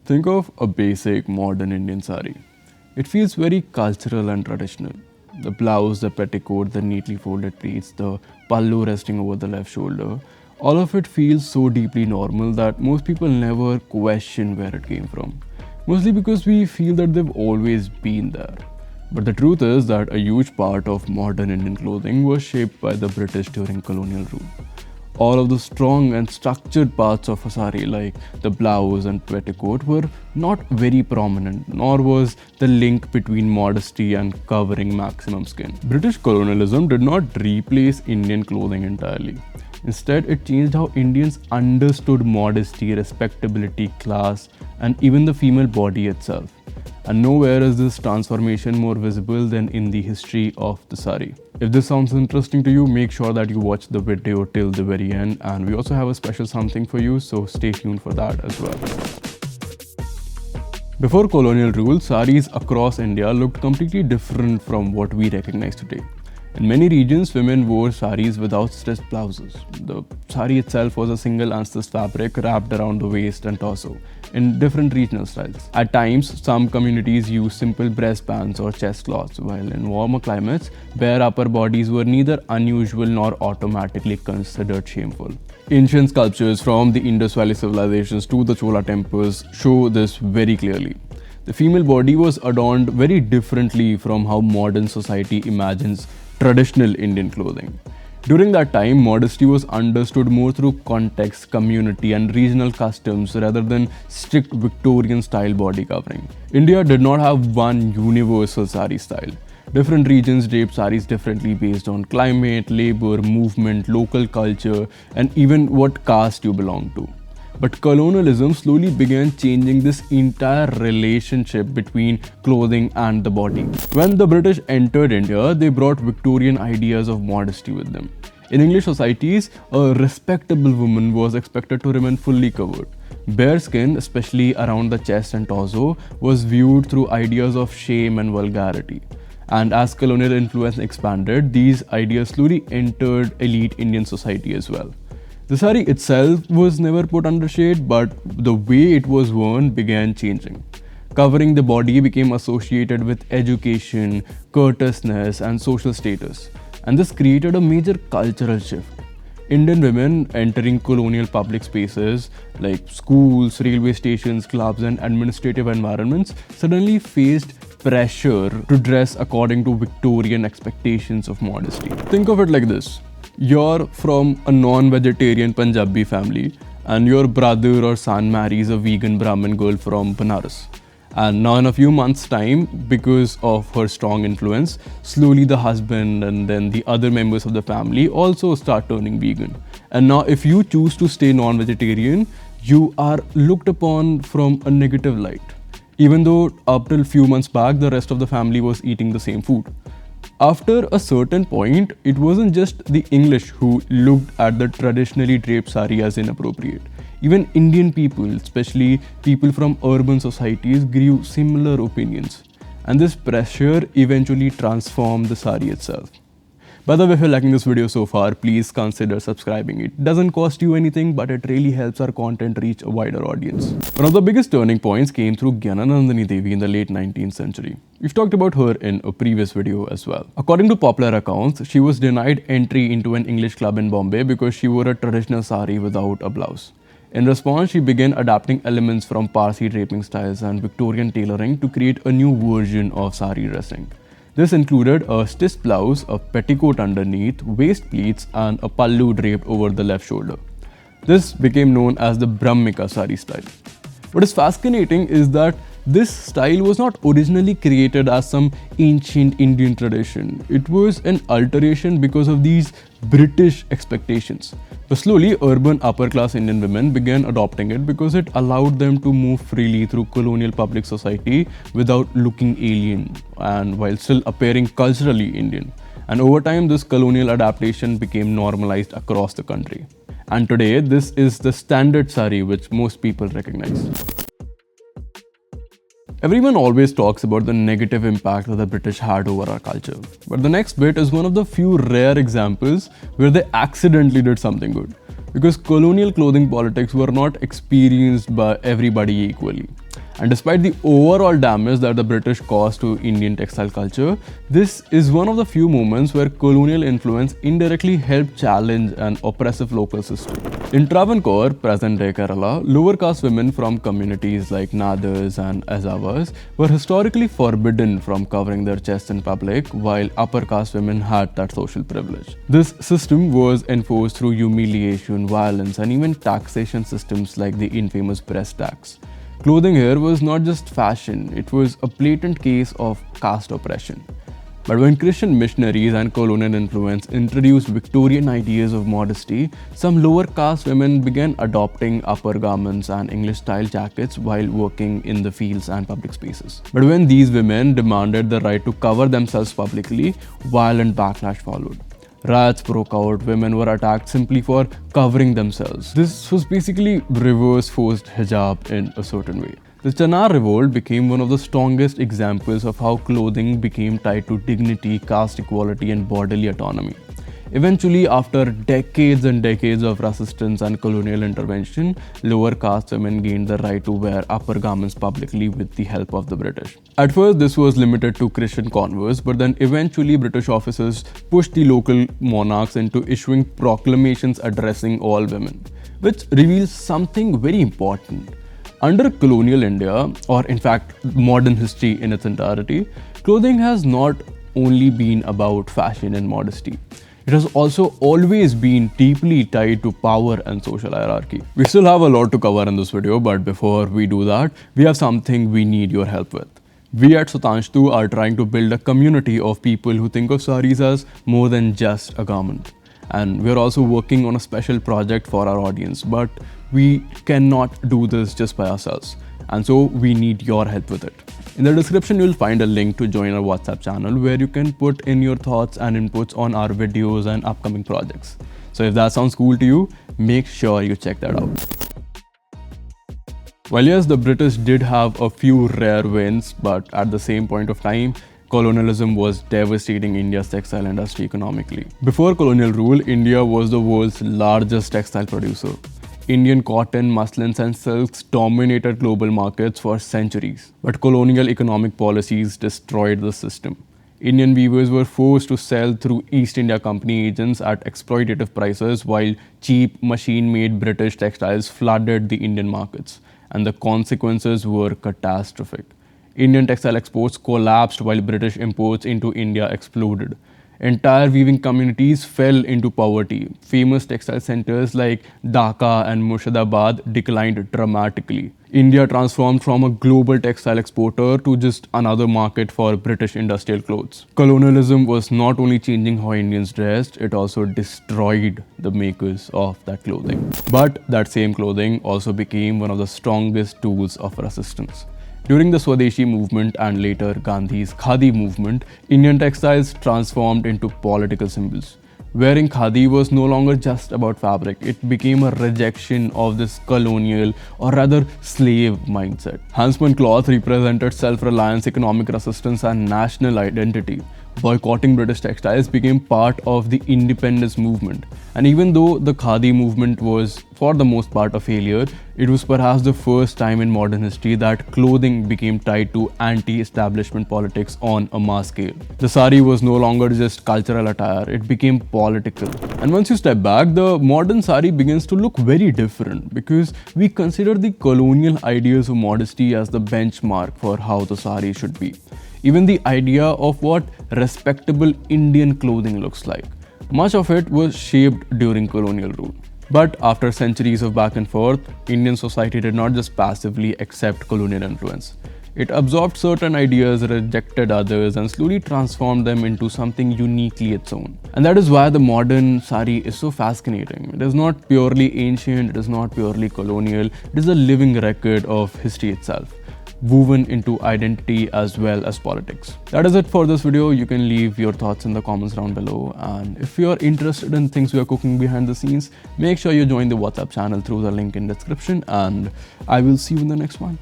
Think of a basic modern Indian sari. It feels very cultural and traditional. The blouse, the petticoat, the neatly folded pleats, the pallu resting over the left shoulder, all of it feels so deeply normal that most people never question where it came from. Mostly because we feel that they've always been there. But the truth is that a huge part of modern Indian clothing was shaped by the British during colonial rule. All of the strong and structured parts of a sari, like the blouse and petticoat, were not very prominent, nor was the link between modesty and covering maximum skin. British colonialism did not replace Indian clothing entirely. Instead, it changed how Indians understood modesty, respectability, class, and even the female body itself. And nowhere is this transformation more visible than in the history of the sari. If this sounds interesting to you, make sure that you watch the video till the very end, and we also have a special something for you, so stay tuned for that as well. Before colonial rule, saris across India looked completely different from what we recognize today. In many regions, women wore saris without stitched blouses. The sari itself was a single unstitched fabric wrapped around the waist and torso in different regional styles. At times, some communities used simple breast bands or chest cloths, while in warmer climates, bare upper bodies were neither unusual nor automatically considered shameful. Ancient sculptures from the Indus Valley civilizations to the Chola temples show this very clearly. The female body was adorned very differently from how modern society imagines traditional Indian clothing. During that time, modesty was understood more through context, community, and regional customs rather than strict Victorian style body covering. India did not have one universal sari style. Different regions draped saris differently based on climate, labor, movement, local culture, and even what caste you belong to. But colonialism slowly began changing this entire relationship between clothing and the body. When the British entered India, they brought Victorian ideas of modesty with them. In English societies, a respectable woman was expected to remain fully covered. Bare skin, especially around the chest and torso, was viewed through ideas of shame and vulgarity. And as colonial influence expanded, these ideas slowly entered elite Indian society as well. The sari itself was never put under shade, but the way it was worn began changing. Covering the body became associated with education, courteousness, and social status. And this created a major cultural shift. Indian women entering colonial public spaces like schools, railway stations, clubs, and administrative environments suddenly faced pressure to dress according to Victorian expectations of modesty. Think of it like this. You're from a non-vegetarian Punjabi family and your brother or son marries a vegan Brahmin girl from Banaras. And now in a few months' time, because of her strong influence, slowly the husband and then the other members of the family also start turning vegan. And now if you choose to stay non-vegetarian, you are looked upon from a negative light. Even though up till few months back, the rest of the family was eating the same food. After a certain point, it wasn't just the English who looked at the traditionally draped sari as inappropriate. Even Indian people, especially people from urban societies, grew similar opinions. And this pressure eventually transformed the sari itself. By the way, if you're liking this video so far, please consider subscribing. It doesn't cost you anything, but it really helps our content reach a wider audience. One of the biggest turning points came through Gyananandani Devi in the late 19th century. We've talked about her in a previous video as well. According to popular accounts, she was denied entry into an English club in Bombay because she wore a traditional sari without a blouse. In response, she began adapting elements from Parsi draping styles and Victorian tailoring to create a new version of sari dressing. This included a stitched blouse, a petticoat underneath, waist pleats, and a pallu draped over the left shoulder. This became known as the Brahmika sari style. What is fascinating is that this style was not originally created as some ancient Indian tradition. It was an alteration because of these British expectations. But slowly, urban upper-class Indian women began adopting it because it allowed them to move freely through colonial public society without looking alien and while still appearing culturally Indian. And over time, this colonial adaptation became normalized across the country. And today, this is the standard sari which most people recognize. Everyone always talks about the negative impact that the British had over our culture. But the next bit is one of the few rare examples where they accidentally did something good. Because colonial clothing politics were not experienced by everybody equally. And despite the overall damage that the British caused to Indian textile culture, this is one of the few moments where colonial influence indirectly helped challenge an oppressive local system. In Travancore, present-day Kerala, lower caste women from communities like Nadars and Azawas were historically forbidden from covering their chests in public, while upper caste women had that social privilege. This system was enforced through humiliation, violence, and even taxation systems like the infamous breast tax. Clothing here was not just fashion, it was a blatant case of caste oppression. But when Christian missionaries and colonial influence introduced Victorian ideas of modesty, some lower caste women began adopting upper garments and English-style jackets while working in the fields and public spaces. But when these women demanded the right to cover themselves publicly, violent backlash followed. Riots broke out, women were attacked simply for covering themselves. This was basically reverse forced hijab in a certain way. The Chanar revolt became one of the strongest examples of how clothing became tied to dignity, caste equality, and bodily autonomy. Eventually, after decades and decades of resistance and colonial intervention, lower caste women gained the right to wear upper garments publicly with the help of the British. At first, this was limited to Christian converts, but then eventually British officers pushed the local monarchs into issuing proclamations addressing all women, which reveals something very important. Under colonial India, or in fact modern history in its entirety, clothing has not only been about fashion and modesty. It has also always been deeply tied to power and social hierarchy. We still have a lot to cover in this video, but before we do that, we have something we need your help with. We at Sutanshtu are trying to build a community of people who think of sarees as more than just a garment. And we're also working on a special project for our audience, but we cannot do this just by ourselves. And so we need your help with it. In the description, you'll find a link to join our WhatsApp channel where you can put in your thoughts and inputs on our videos and upcoming projects. So if that sounds cool to you, make sure you check that out. Well, yes, the British did have a few rare wins, but at the same point of time, colonialism was devastating India's textile industry economically. Before colonial rule, India was the world's largest textile producer. Indian cotton, muslins and silks dominated global markets for centuries. But colonial economic policies destroyed the system. Indian weavers were forced to sell through East India Company agents at exploitative prices, while cheap, machine-made British textiles flooded the Indian markets. And the consequences were catastrophic. Indian textile exports collapsed while British imports into India exploded. Entire weaving communities fell into poverty. Famous textile centers like Dhaka and Murshidabad declined dramatically. India transformed from a global textile exporter to just another market for British industrial clothes. Colonialism was not only changing how Indians dressed, it also destroyed the makers of that clothing. But that same clothing also became one of the strongest tools of resistance. During the Swadeshi movement and later Gandhi's Khadi movement, Indian textiles transformed into political symbols. Wearing khadi was no longer just about fabric, it became a rejection of this colonial or rather slave mindset. Handspun cloth represented self-reliance, economic resistance and national identity. Boycotting British textiles became part of the independence movement. And even though the khadi movement was for the most part a failure, it was perhaps the first time in modern history that clothing became tied to anti-establishment politics on a mass scale. The saree was no longer just cultural attire, it became political. And once you step back, the modern saree begins to look very different because we consider the colonial ideas of modesty as the benchmark for how the saree should be. Even the idea of what respectable Indian clothing looks like. Much of it was shaped during colonial rule. But after centuries of back and forth, Indian society did not just passively accept colonial influence. It absorbed certain ideas, rejected others, and slowly transformed them into something uniquely its own. And that is why the modern saree is so fascinating. It is not purely ancient, it is not purely colonial, it is a living record of history itself, woven into identity as well as politics. That is it for this video. You can leave your thoughts in the comments down below, and if you are interested in things we are cooking behind the scenes, make sure you join the WhatsApp channel through the link in description, and I will see you in the next one.